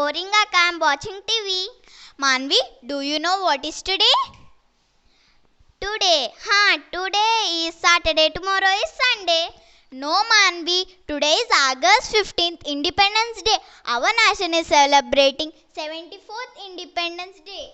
boring, Akka. I'm watching TV. Manvi, do you know what is today? Today is Saturday, tomorrow is Sunday. No, Manvi, today is August 15th, Independence Day. Our nation is celebrating 74th Independence Day.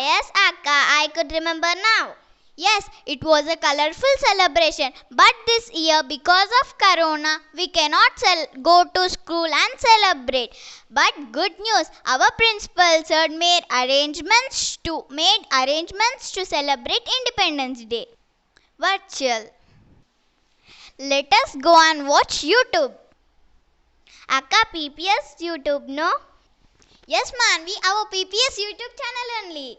Yes, Akka, I could remember now. Yes, it was a colorful celebration, but this year, because of Corona, we cannot go to school and celebrate. But good news, our principal sir made arrangements to celebrate Independence Day. Virtual. Let us go and watch YouTube. Akka, PPS YouTube, no? Yes, Manvi, our PPS YouTube channel only.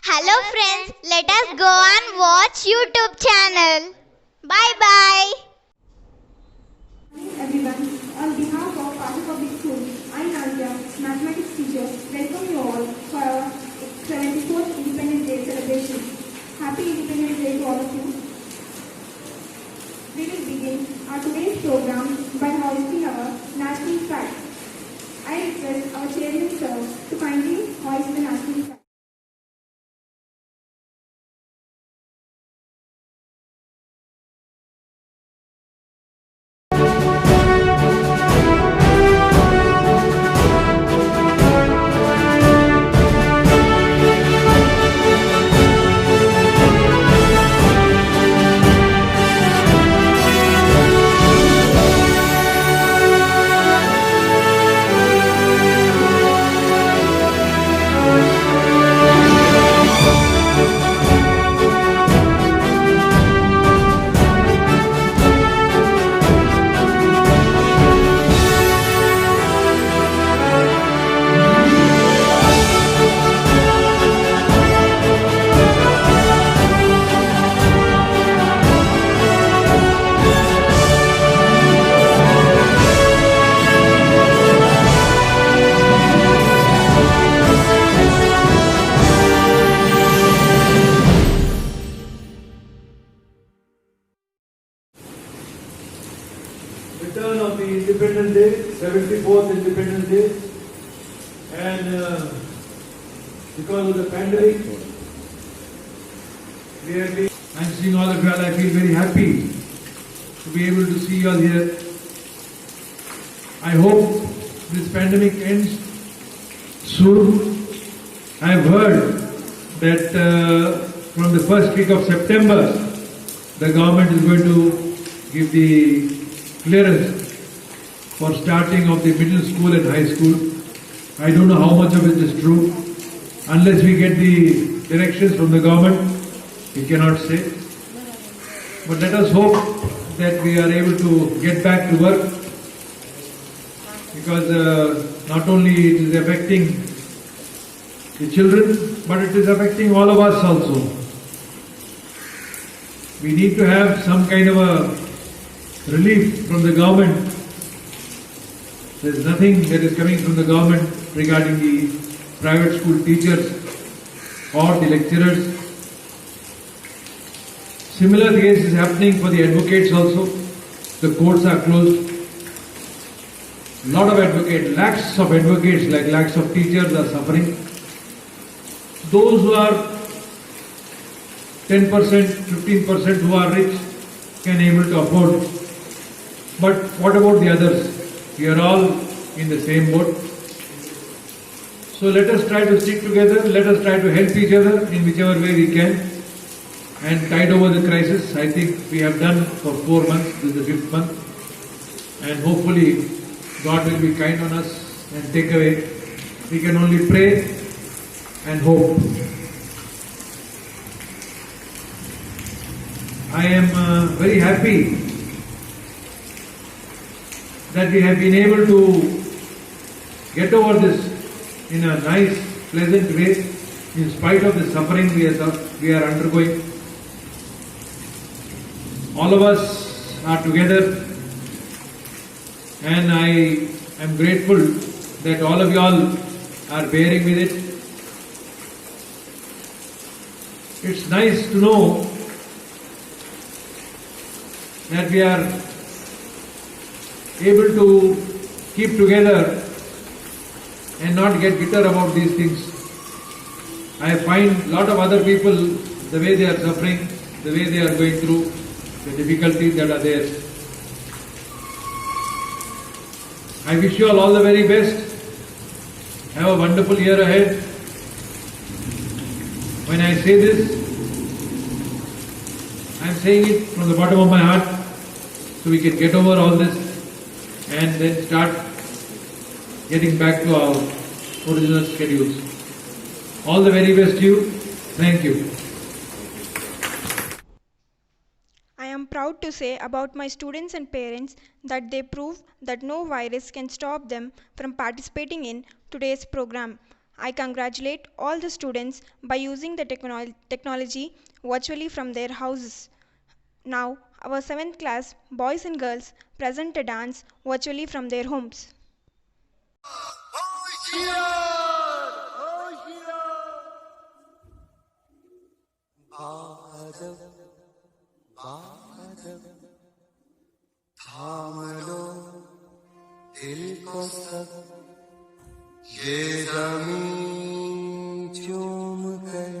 Hello friends, let us go and watch YouTube channel. Bye bye. Everyone, on behalf of Padu Public School, I am Nadia, mathematics teacher, welcome you all for our 74th Independence Day celebration. Happy Independence Day to all of you. We will begin our today's program by hoisting our national flag. I request our chairman sir to kindly hoist the national flag. Return of the Independence Day, 74th Independence Day, and because of the pandemic, I'm seeing all of you all. I feel very happy to be able to see you all here. I hope this pandemic ends soon. I've heard that from the first week of September, the government is going to give the clearance for starting of the middle school and high school. I don't know how much of it is true. Unless we get the directions from the government, we cannot say. But let us hope that we are able to get back to work, because not only it is affecting the children, but it is affecting all of us also. We need to have some kind of a relief from the government. There is nothing that is coming from the government regarding the private school teachers or the lecturers. Similar case is happening for the advocates also. The courts are closed. Lot of advocates, lakhs of advocates, like lakhs of teachers are suffering. Those who are 10%, 15% who are rich can able to afford. But what about the others? We are all in the same boat. So let us try to stick together. Let us try to help each other in whichever way we can and tide over the crisis. I think we have done for 4 months. This is the 5th month. And hopefully God will be kind on us and take away. We can only pray and hope. I am very happy that we have been able to get over this in a nice, pleasant way, in spite of the suffering we are undergoing. All of us are together, and I am grateful that all of you all are bearing with it. It's nice to know that we are able to keep together and not get bitter about these things. I find a lot of other people, the way they are suffering, the way they are going through, the difficulties that are there. I wish you all the very best. Have a wonderful year ahead. When I say this, I am saying it from the bottom of my heart, so we can get over all this and then start getting back to our original schedules. All the very best to you. Thank you. I am proud to say about my students and parents that they prove that no virus can stop them from participating in today's program. I congratulate all the students by using the technology virtually from their houses. Now, our 7th class boys and girls present a dance virtually from their homes. थाम लो दिल को सब ये ज़मीं चूम कर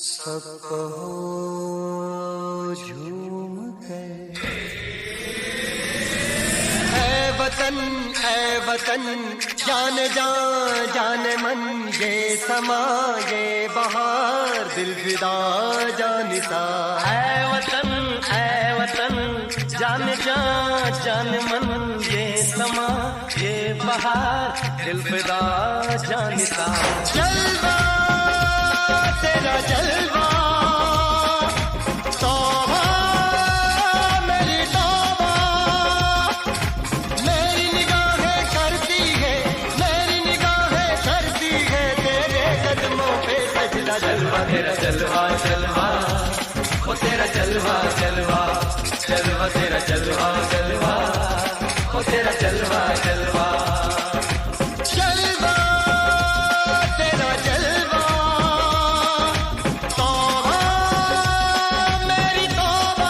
सब कहो झूम कर ऐ वतन जान जान मन ये समा ये बहार दिल फिदा जानिसा ऐ वतन जान जान मन ये समा ये बहार दिल फिदा जानिसा जलवा तेरा जलवा तौबा मेरी तौबा मेरी निगाहें करती है तेरे कदमों पे सजदा जलवा तेरा जलवा जलवा ओ तेरा जलवा जलवा जलवा तेरा जलवा जलवा ओ तेरा जलवा जलवा जलवा तेरा जलवा तौबा मेरी तौबा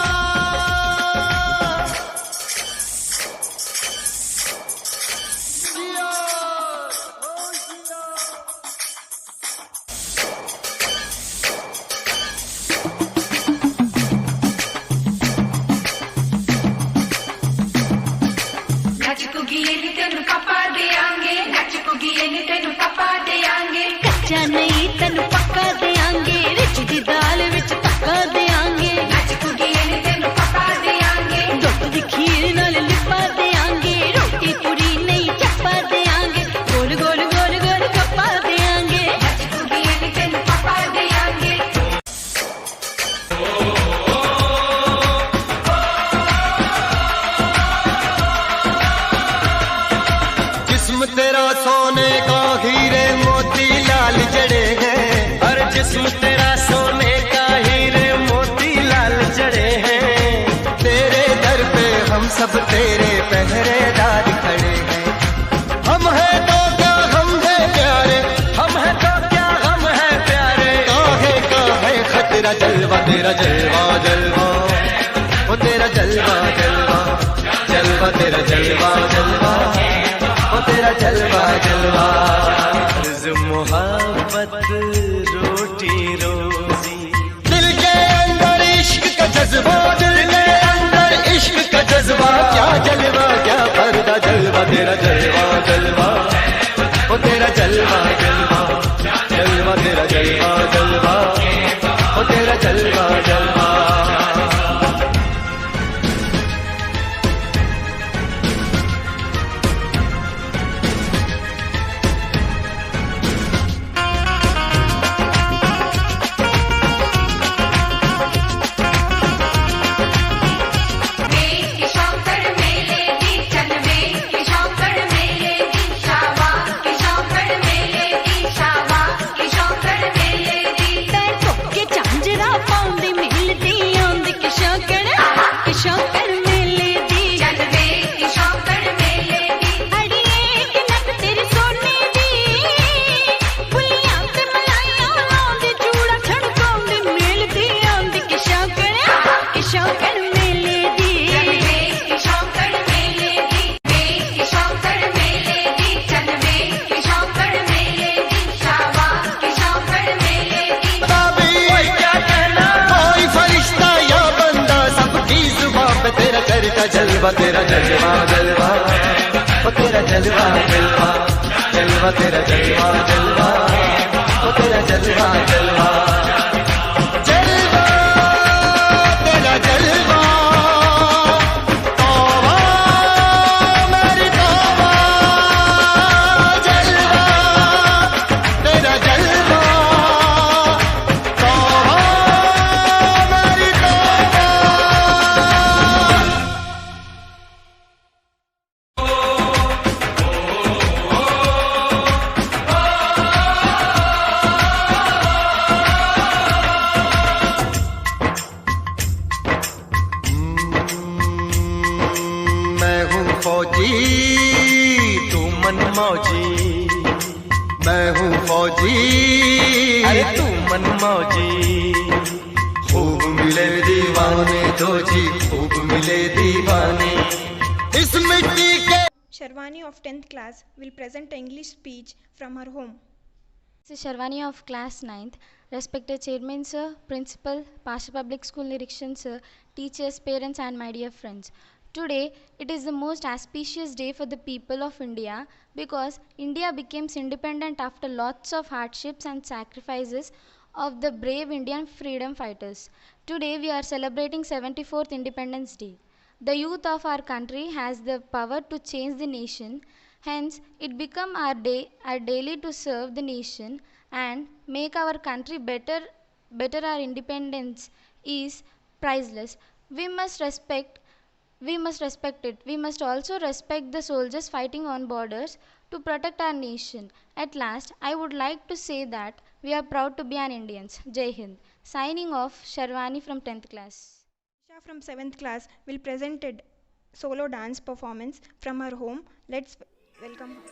कच्चा नहीं तेनू पक्का देंगे रिच दी दाल विच तक्का देंगे दुध दी खीर नाल लिपा देंगे रोटी पूरी नहीं चप्पा देंगे गोल गोल गोल गोल कप्पा देंगे जिस्म तेरा सोने का हीरे मोती लाल जड़े हैं हर जिस्म तेरा सोने का हीरे मोती लाल जड़े हैं तेरे दर पे हम सब तेरे पहरेदार खड़े हैं हम हैं तो क्या हम है प्यारे हम हैं तो क्या हम है प्यारे काहे खतरा जलवा तेरा जलवा जलवा ओ तेरा जलवा जलवा जलवा तेरा जलवा जलवा ओ तेरा जलवा जलवा मोहब्बत रोटी रोजी दिल के अंदर इश्क का जज्बा दिल के अंदर इश्क का जज्बा क्या जलवा क्या पर्दा जलवा तेरा जलवा जलवा ओ तेरा जलवा जलवा जलवा तेरा जलवा जलवा ओ तेरा जलवा जलवा शौकड़ मेले दी चल वे शौकड़ जलवा तेरा जलवा जलवा, ओ तेरा जलवा जलवा, जलवा तेरा जलवा जलवा, ओ तेरा जलवा जलवा, जलवा तेरा जलवा, तौबा मेरी तौबा, जलवा तेरा जलवा, तौबा मेरी तौबा। मैं हूँ फौजी तू मनमौजी, मैं हूँ फौजी अरे तू मनमौजी, खूब मिले दीवाने तो जी, खूब मिले दीवाने इस मिट्टी के। Sharwani of 10th class will present an English speech from her home. This is Sharwani of class 9th. Respected Chairman Sir, Principal, Pasha Public School Nirikshan Sir, teachers, parents and my dear friends. Today, it is the most auspicious day for the people of India because India became independent after lots of hardships and sacrifices of the brave Indian freedom fighters. Today, we are celebrating 74th Independence Day. The youth of our country has the power to change the nation. Hence, it become our daily to serve the nation and make our country better. Our independence is priceless. We must respect it. We must also respect the soldiers fighting on borders to protect our nation. At last, I would like to say that we are proud to be an Indians. Jai Hind. Signing off, Sharwani from 10th class. Isha from 7th class will present a solo dance performance from her home. Let's welcome her.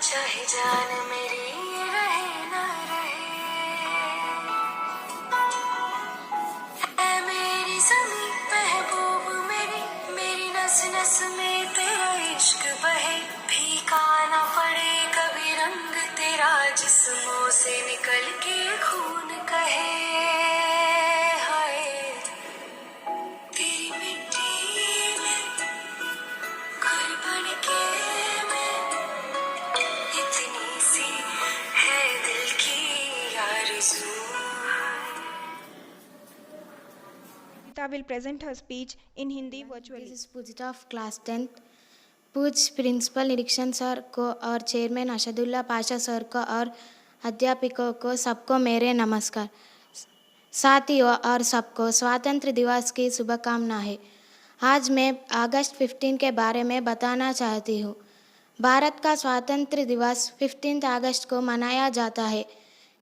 चाहे जान मेरी रहे ना रहे, ऐ मेरी ज़मीं महबूब मेरी, मेरी नस नस में तेरा इश्क बहे, फीका ना पड़े कभी रंग तेरा जिस्मों से निकल के खून कहे, हाय तेरी मिट्टी में घर बन के Pujita will present her speech in Hindi virtually. This is Pujita of class 10th. पूज प्रिंसिपल निरीक्षण सर को और चेयरमैन अशदुल्ला पाशा सर को और अध्यापकों को सबको मेरे नमस्कार। साथियों और सबको स्वतंत्र दिवस की शुभकामनाएं। आज मैं अगस्त 15 के बारे में बताना चाहती हूँ। भारत का स्वतंत्र दिवस 15 अगस्त को मनाया जाता है।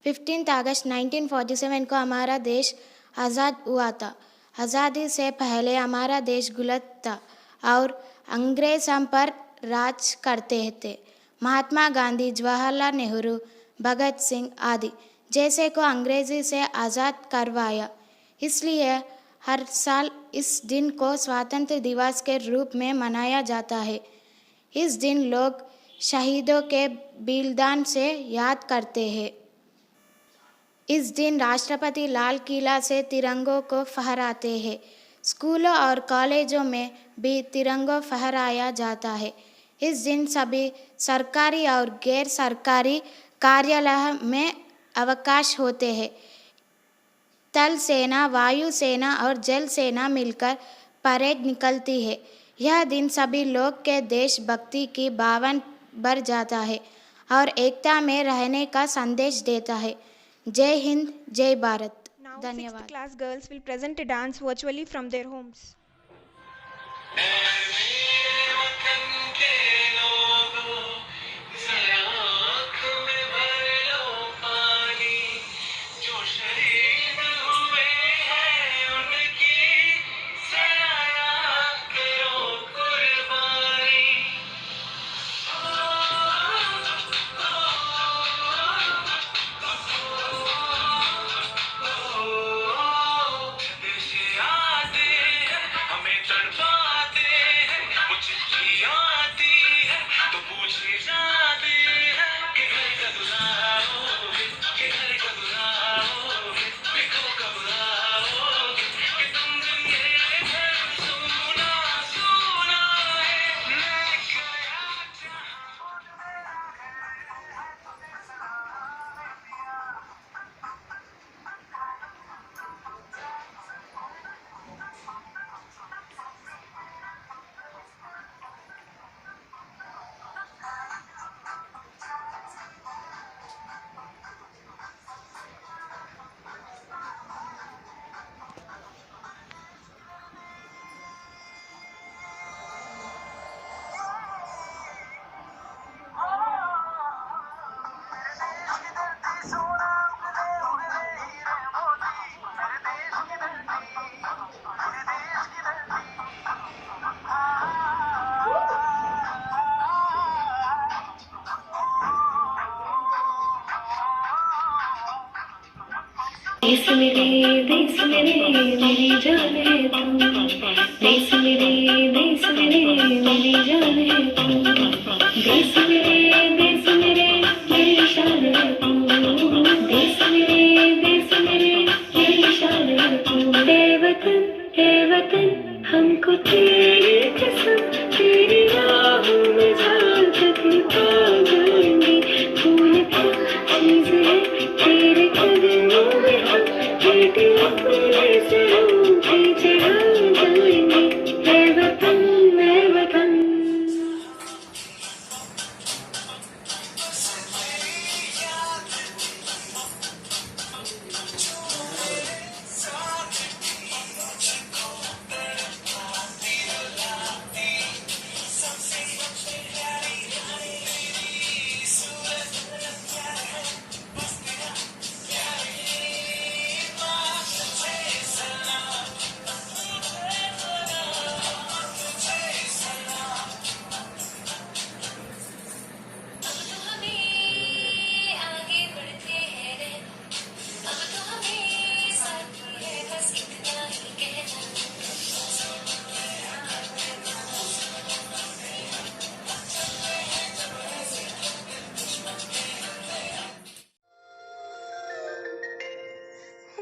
15 अगस्त 1947 को हमारा देश आज़ाद हुआ था। आज़ादी से पहले हमारा देश गुलाम था और अंग्रेज हम पर राज करते थे। महात्मा गांधी, जवाहरलाल नेहरू, भगत सिंह आदि जैसे को अंग्रेजी से आज़ाद करवाया। इसलिए हर साल इस दिन को स्वतंत्र दिवस के रूप में मनाया जाता है। इस दिन लोग शहीदों के बलिदान से याद करते हैं। इस दिन राष्ट्रपति लाल किला से तिरंगों को फहराते हैं। स्कूलों और कॉलेजों में भी तिरंगा फहराया जाता है। इस दिन सभी सरकारी और गैर सरकारी कार्यालय में अवकाश होते हैं। थल सेना, वायु सेना और जल सेना मिलकर परेड निकलती है। यह दिन सभी लोग के देशभक्ति की भावना बढ़ जाता है और एकता में रहने का संदेश देता है। जय हिंद, जय भारत। Now, धन्यवाद। 6th class girls will present a dance virtually from their homes. देश मेरे मेरी जाने तुम, देश मेरे मेरी जाने तुम, देश मेरे मेरी शान तुम, देश मेरे मेरी शान तुम। हे वतन हमको तेरी कसम, तेरी राहों में जान तक पा जाएंगे। फूल क्या चीज है तेरे कदमों में, हम बेटे अपने से पीछे आ जाएंगे। हे वतन, हे वतन।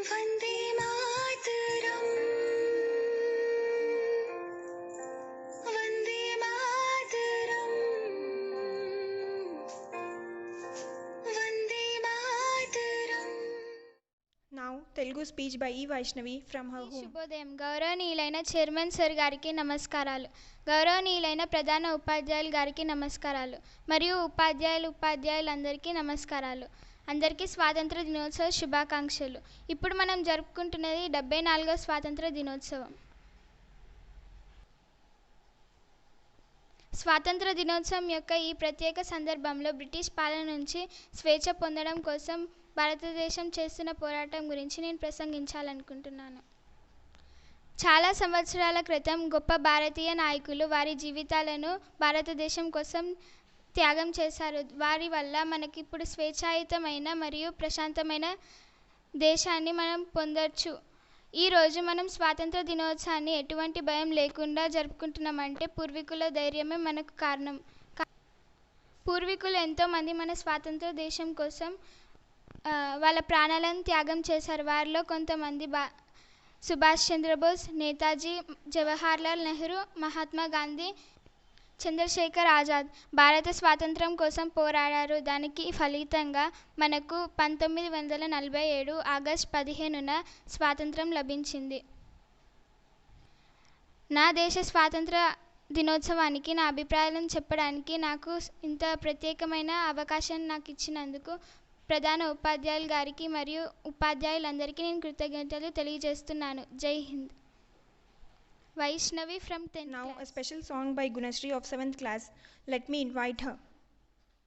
Vande Mataram, Vande Mataram, Vande Mataram. Now, Telugu speech by E. Vaishnavi from her home. శుభోదయం. గౌరవనీయులైన చైర్మన్ సార్ గారికి నమస్కారాలు. గౌరవనీయులైన ప్రధాన ఉపాధ్యాయులు గారికి నమస్కారాలు మరియు ఉపాధ్యాయులందరికీ నమస్కారాలు. అందరికీ స్వాతంత్ర దినోత్సవ శుభాకాంక్షలు. ఇప్పుడు మనం జరుపుకుంటున్నది 74వ స్వాతంత్ర దినోత్సవం. స్వాతంత్ర దినోత్సవం యొక్క ఈ ప్రత్యేక సందర్భంలో బ్రిటిష్ పాలన నుంచి స్వేచ్ఛ పొందడం కోసం భారతదేశం చేస్తున్న పోరాటం గురించి నేను ప్రసంగించాలనుకుంటున్నాను. చాలా సంవత్సరాల క్రితం గొప్ప భారతీయ నాయకులు వారి జీవితాలను భారతదేశం కోసం త్యాగం చేశారు. వారి వల్ల మనకిప్పుడు స్వేచ్ఛాయుతమైన మరియు ప్రశాంతమైన దేశాన్ని మనం పొందొచ్చు. ఈరోజు మనం స్వాతంత్ర దినోత్సవాన్ని ఎటువంటి భయం లేకుండా జరుపుకుంటున్నామంటే పూర్వీకుల ధైర్యమే మనకు కారణం. పూర్వీకులు ఎంతోమంది మన స్వాతంత్ర దేశం కోసం వాళ్ళ ప్రాణాలను త్యాగం చేశారు. వారిలో కొంతమంది సుభాష్ చంద్రబోస్, నేతాజీ, జవహర్లాల్ నెహ్రూ, మహాత్మా గాంధీ, చంద్రశేఖర్ ఆజాద్ భారత స్వాతంత్రం కోసం పోరాడారు. దానికి ఫలితంగా మనకు 1947 ఆగస్టు 15న స్వాతంత్రం లభించింది. నా దేశ స్వాతంత్ర దినోత్సవానికి నా అభిప్రాయాలను చెప్పడానికి నాకు ఇంత ప్రత్యేకమైన అవకాశం నాకు ఇచ్చినందుకు ప్రధాన ఉపాధ్యాయులు గారికి మరియు ఉపాధ్యాయులందరికీ నేను కృతజ్ఞతలు తెలియజేస్తున్నాను. జై Hind. Vaishnavi from 10th Now class. a special song by Gunashree of 7th class. Let me invite her.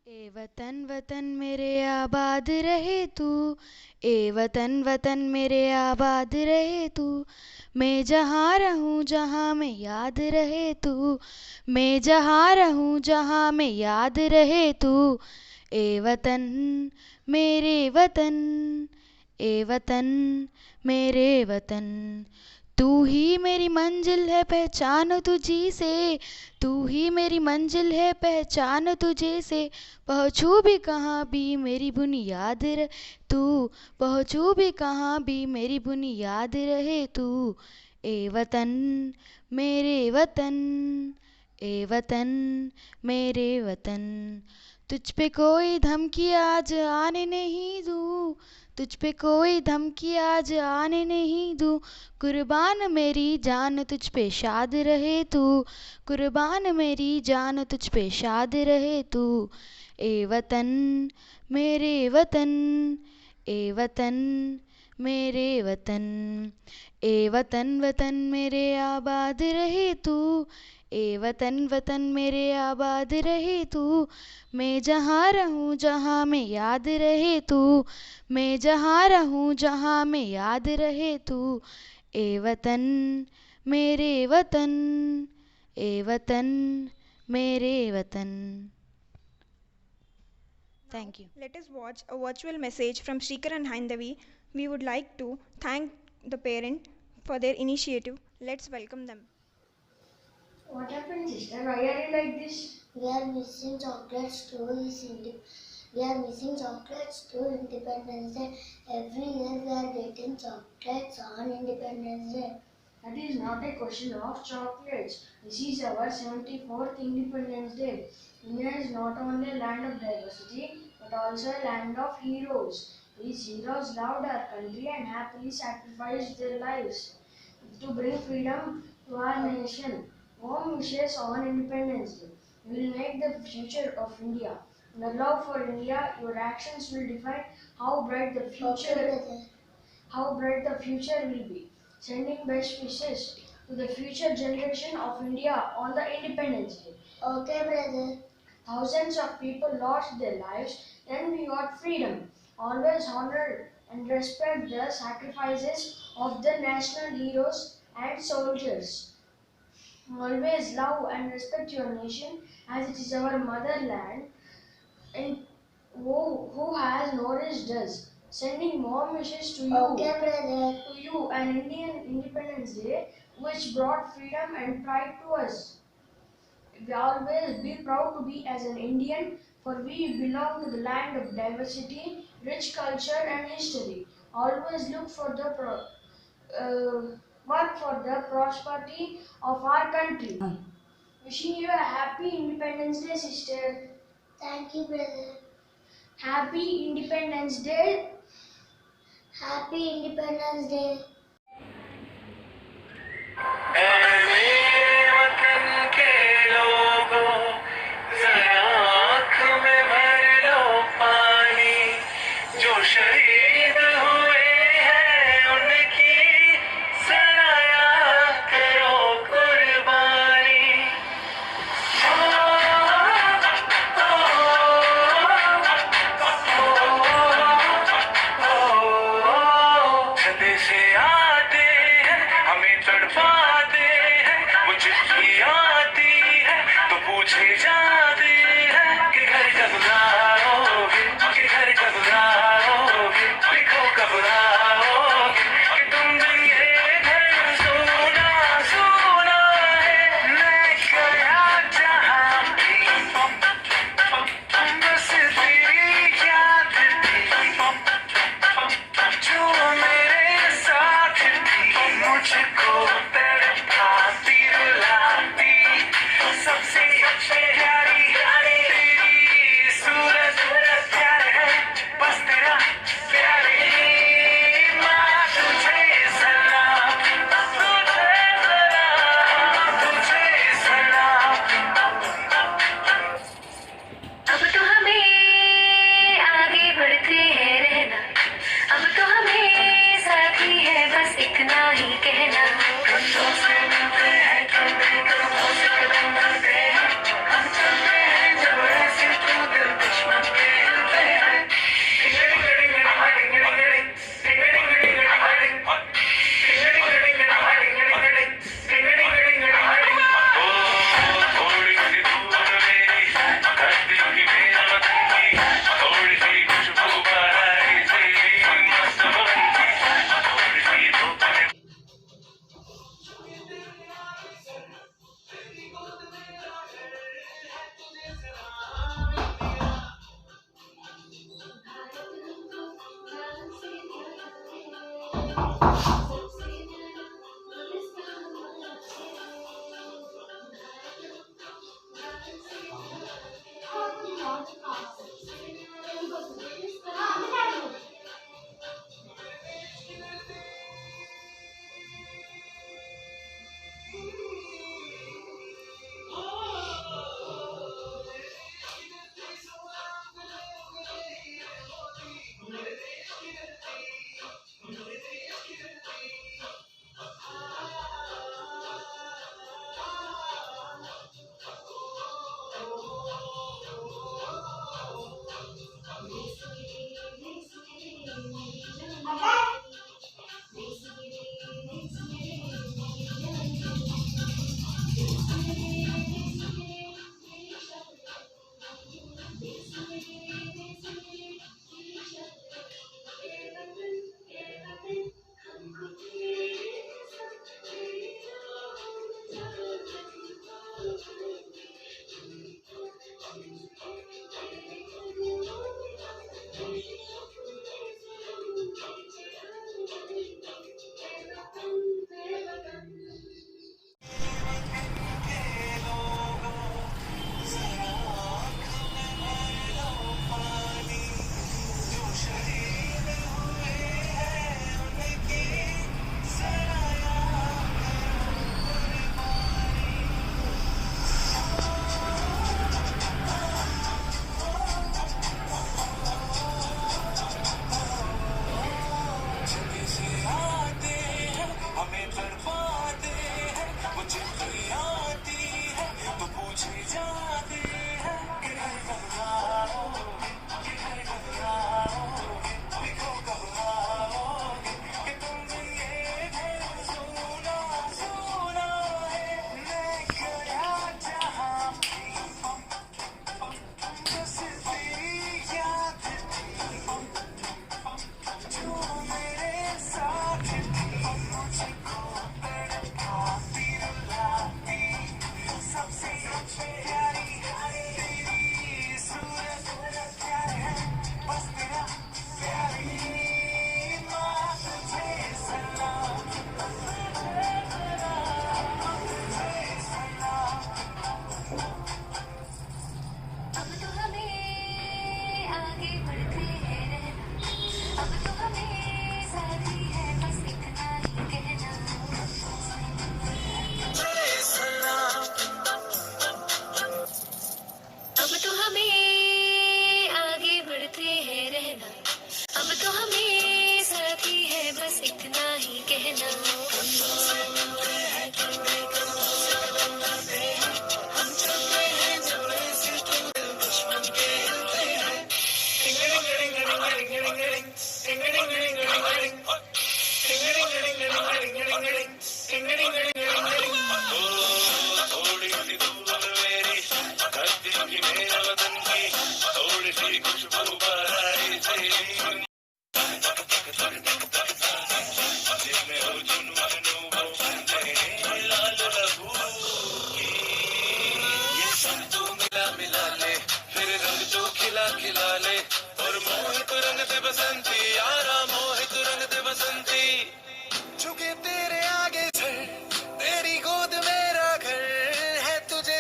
ए वतन वतन मेरे आबाद रहे तू, ए वतन वतन मेरे आबाद रहे तू, मैं जहाँ रहूँ जहाँ मैं याद रहे तू, मैं जहाँ रहूँ जहाँ मैं याद रहे तू, ए वतन मेरे वतन, ए वतन मेरे वतन, तू ही मेरी मंजिल है पहचान तुझी से, तू ही मेरी मंजिल है पहचान तुझे से, पहुँचूँ भी कहाँ भी मेरी बुनियाद रहे तू, पहुँचूँ भी कहाँ भी मेरी बुनियाद रहे तू, ए वतन मेरे वतन, ए वतन मेरे वतन, तुझ पे कोई धमकी आज आने नहीं दूँ, तुझ पे कोई धमकी आज आने नहीं दूँ, कुर्बान मेरी जान तुझ पे शाद रहे तू, कुर्बान मेरी जान तुझ पे शाद रहे तू, ए वतन मेरे वतन, ए वतन मेरे वतन, ए वतन वतन मेरे आबाद रहे तू, ए वतन वतन मेरे आबाद रहे तू, मैं जहाँ रहूँ जहाँ मैं याद रहे तू, मैं जहाँ रहूँ जहाँ मैं याद रहे तू, ए वतन मेरे वतन, ए वतन मेरे वतन. Thank you. Let us watch a virtual message from Shrikar and Haindavi. We would like to thank the parent for their initiative. Let's welcome them. What happened, sister? Why are you like this? We are missing chocolates to Independence Day. Every year we are getting chocolates on Independence Day. That is not a question of chocolates. This is our 74th Independence Day. India is not only a land of diversity, but also a land of heroes. These heroes loved our country and happily sacrificed their lives to bring freedom to our nation. Warm wishes on Independence Day. You will make the future of India. In the love for India, your actions will define how bright the future will be. Sending best wishes to the future generation of India on the Independence Day. Okay, brother. Thousands of people lost their lives, then we got freedom. Always honor and respect the sacrifices of the national heroes and soldiers. Always love and respect your nation as it is our motherland and who has nourished us. Sending warm wishes to you. Okay, brother. To you, an Indian Independence Day which brought freedom and pride to us. We always be proud to be as an Indian, for we belong to the land of diversity, rich culture and history. Always look for the work for the prosperity of our country. Wishing you a happy Independence Day, sister. Thank you, brother. Happy Independence Day. Happy Independence Day. अब तो हमें आगे बढ़ते हैं रहना, अब तो हमें साथी है बस इतना ही कहना। कंधों से मिलते हैं कंधे कंधों से कदम मिलते हैं, हम चलते हैं जब ऐसे तो दिल दुश्मन के हिलते हैं।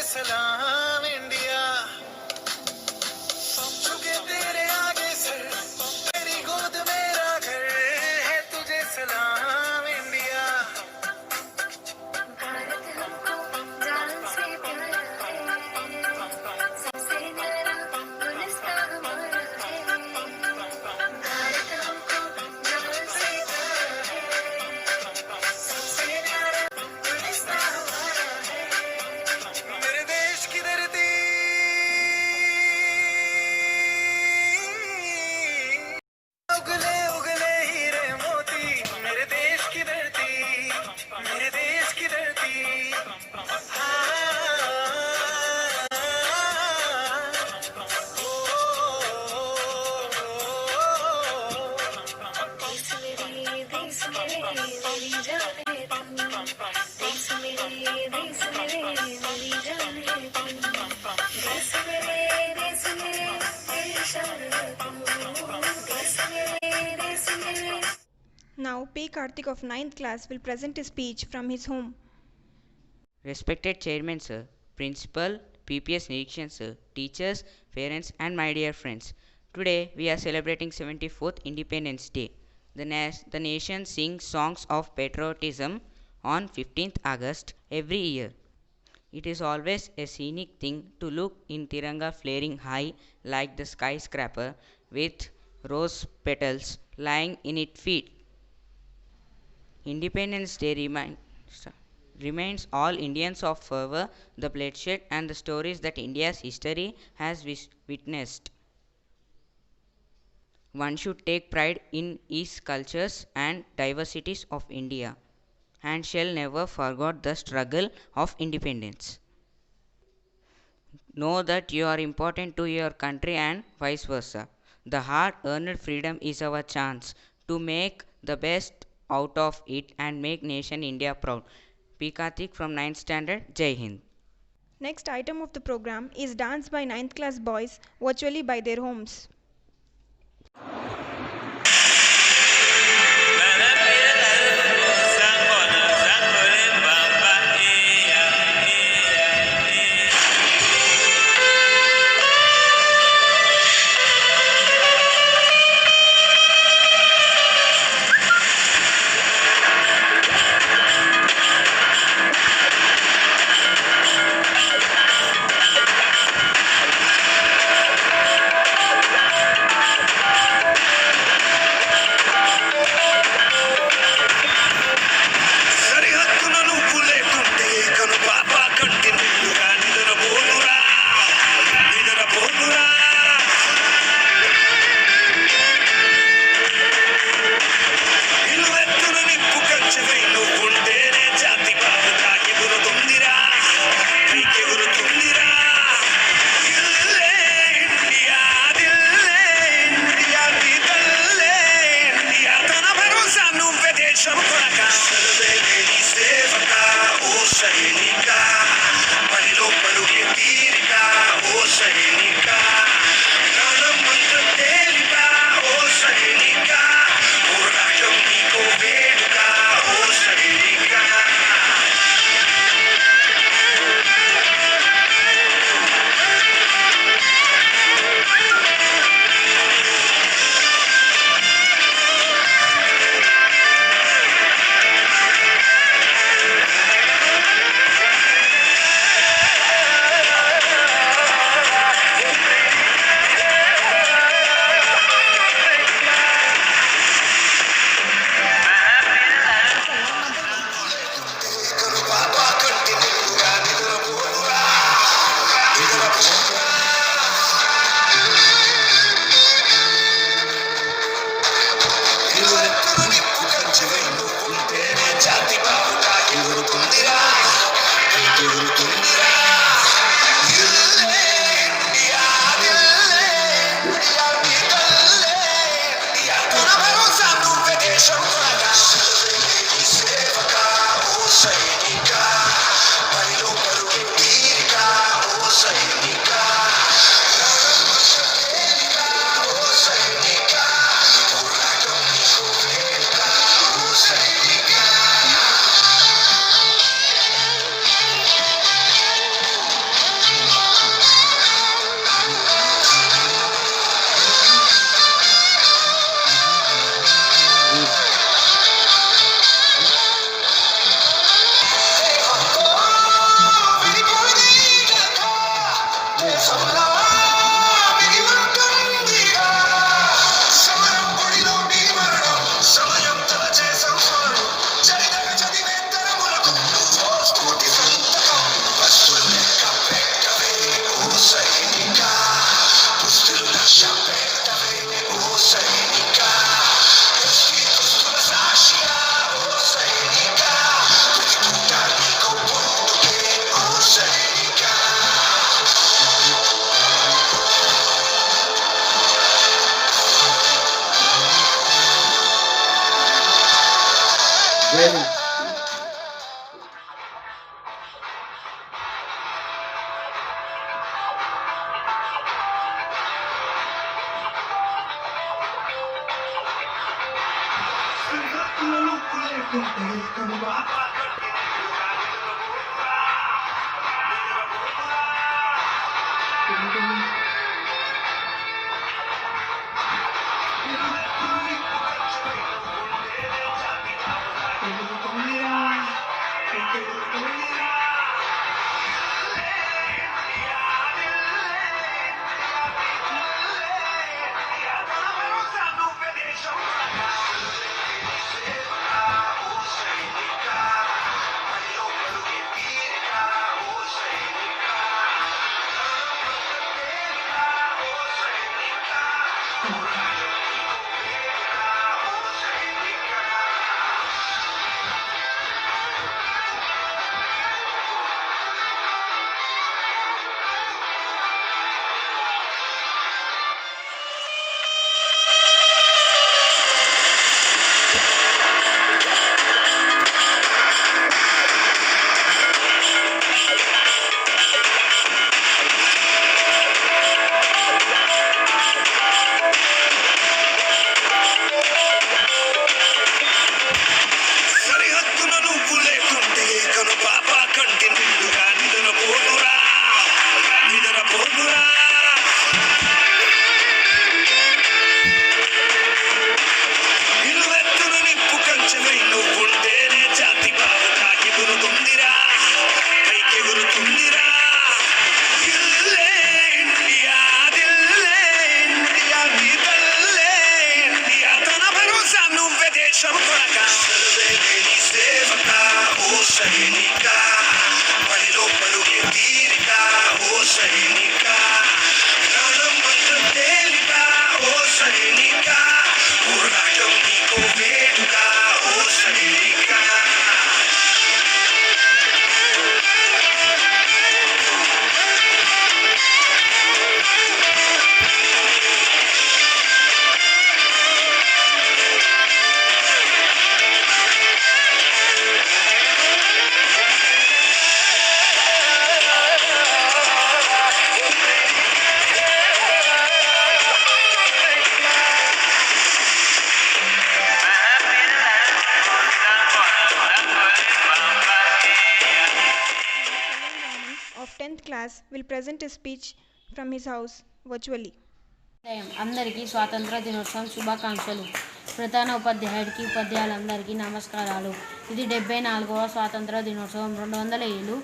सलाम Now P. Karthik of 9th class will present a speech from his home. Respected Chairman Sir, Principal, PPS Nirikshan Sir, teachers, parents and my dear friends. Today we are celebrating 74th Independence Day. The nation sings songs of patriotism on 15th August every year. It is always a scenic thing to look in Tiranga flaring high like the skyscraper with rose petals lying in its feet. Independence Day reminds all Indians of fervor, the bloodshed and the stories that India's history has witnessed. One should take pride in its cultures and diversities of India and shall never forget the struggle of independence. Know that you are important to your country and vice versa. The hard-earned freedom is our chance to make the best out of it and make nation India proud. P. Karthik from 9th standard, Jai Hind. Next item of the program is dance by 9th class boys virtually by their homes. of 10th class will present a speech from his house virtually. అందరికీ స్వాతంత్ర దినోత్సవం శుభాకాంక్షలు. ప్రధాన ఉపాధ్యాయుడికి ఉపాధ్యాయులందరికీ నమస్కారాలు. ఇది 74వ స్వాతంత్ర దినోత్సవం. 200 ఏళ్ళు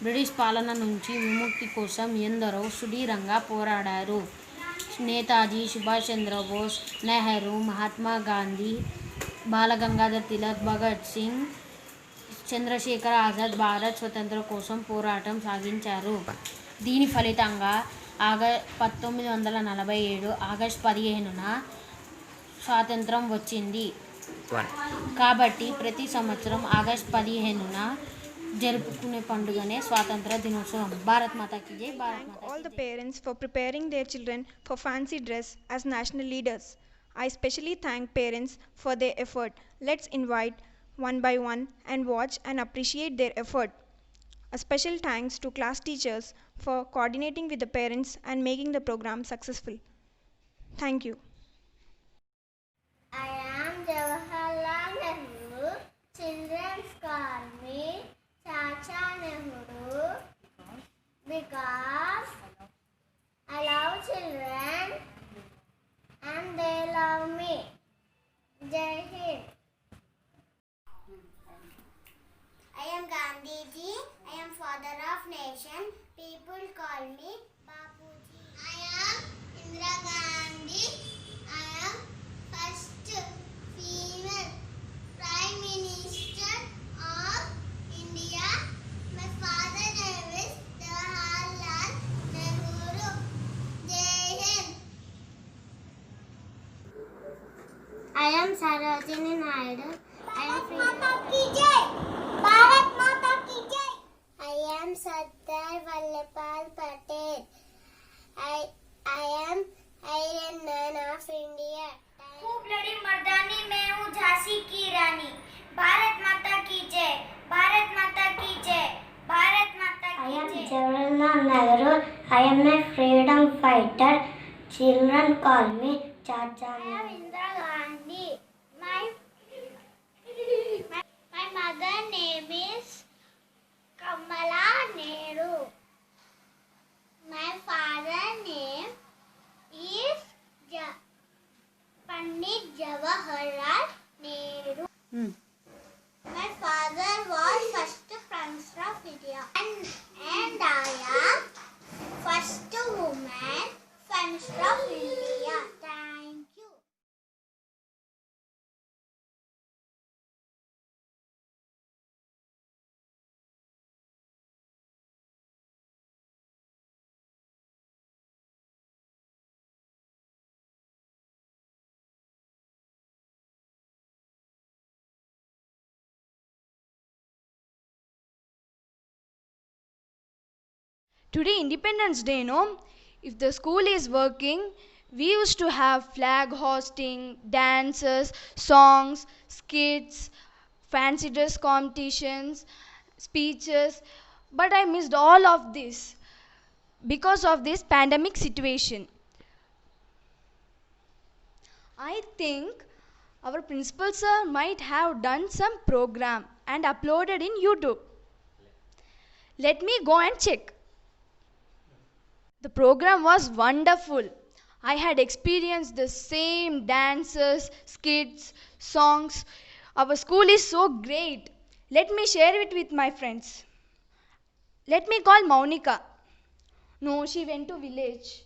బ్రిటిష్ పాలన నుంచి విముక్తి కోసం ఎందరో సుదీర్ఘంగా పోరాడారు. నేతాజీ సుభాష్ చంద్రబోస్, నెహ్రూ, మహాత్మా గాంధీ, బాలగంగాధర్ తిలక్, భగత్ సింగ్, చంద్రశేఖర్ ఆజాద్ భారత్ స్వతంత్రం కోసం పోరాటం సాగించారు. దీని ఫలితంగా 1947 ఆగస్టు 15న స్వాతంత్రం వచ్చింది. కాబట్టి ప్రతి సంవత్సరం ఆగస్టు 15న జరుపుకునే పండుగనే స్వాతంత్ర దినోత్సవం. భారత్ మాతా కీ జై. భారత్ మాతా. All the parents for preparing their children for fancy dress as national leaders. I especially thank parents for their effort. Let's invite one by one and watch and appreciate their effort. A special thanks to class teachers for coordinating with the parents and making the program successful. Thank you. I am Jawaharlal Nehru. Children call me Chacha Nehru because I love children and they love me. Jai Hind. I am Gandhiji. I am father of nation. People call me Bapuji. I am Indira Gandhi. I am first female Prime Minister of India. My father name is Jawaharlal Nehru. Jai Hind. I am Sarojini Naidu. I am Bharat Mata Ki Jai. I am Sardar Vallabhbhai Patel. I am Iron Man of India. खूब लड़ी मर्दानी मैं हूँ झांसी की रानी. भारत माता की जय. भारत माता की जय. भारत माता की जय. I am Jawaharlal Nehru. I am a freedom fighter. Children call me Chacha. I am Indira Gandhi. mother name is Kamala Nehru. My father name is Pandit Jawaharlal Nehru. My father was first Prime Minister of India, and I am first woman Prime Minister of India. Thank you. Today Independence Day, no? If the school is working, we used to have flag hosting, dances, songs, skits, fancy dress competitions, speeches, but I missed all of this because of this pandemic situation. I think our principal sir might have done some program and uploaded in YouTube. Let me go and check. The program was wonderful. I had experienced the same dances, skits, songs. Our school is so great. Let me share it with my friends. Let me call Maunika. No, she went to village.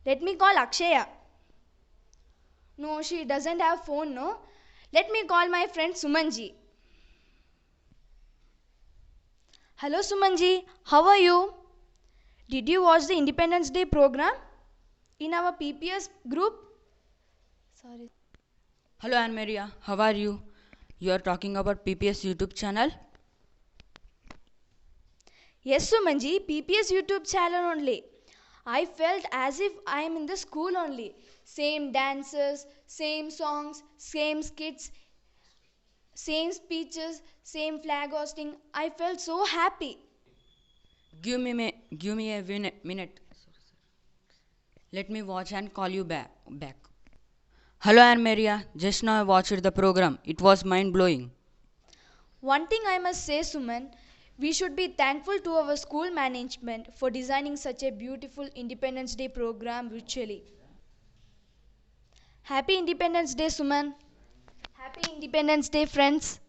Let me call Akshaya. No, she doesn't have phone, no. Let me call my friend Sumanji. Hello Sumanji, how are you? Did you watch the Independence Day program in our PPS group? Sorry. Hello Anne Maria, how are you? You are talking about PPS YouTube channel? Yes Sumanji, PPS YouTube channel only. I felt as if I am in the school only. Same dances, same songs, same skits, same speeches, same flag hosting. I felt so happy. Give me a minute. Let me watch and call you back. Hello Anne Maria, just now I watched the program. It was mind-blowing. One thing I must say, Suman, we should be thankful to our school management for designing such a beautiful Independence Day program virtually. Happy Independence Day, Suman. Happy Independence Day, friends.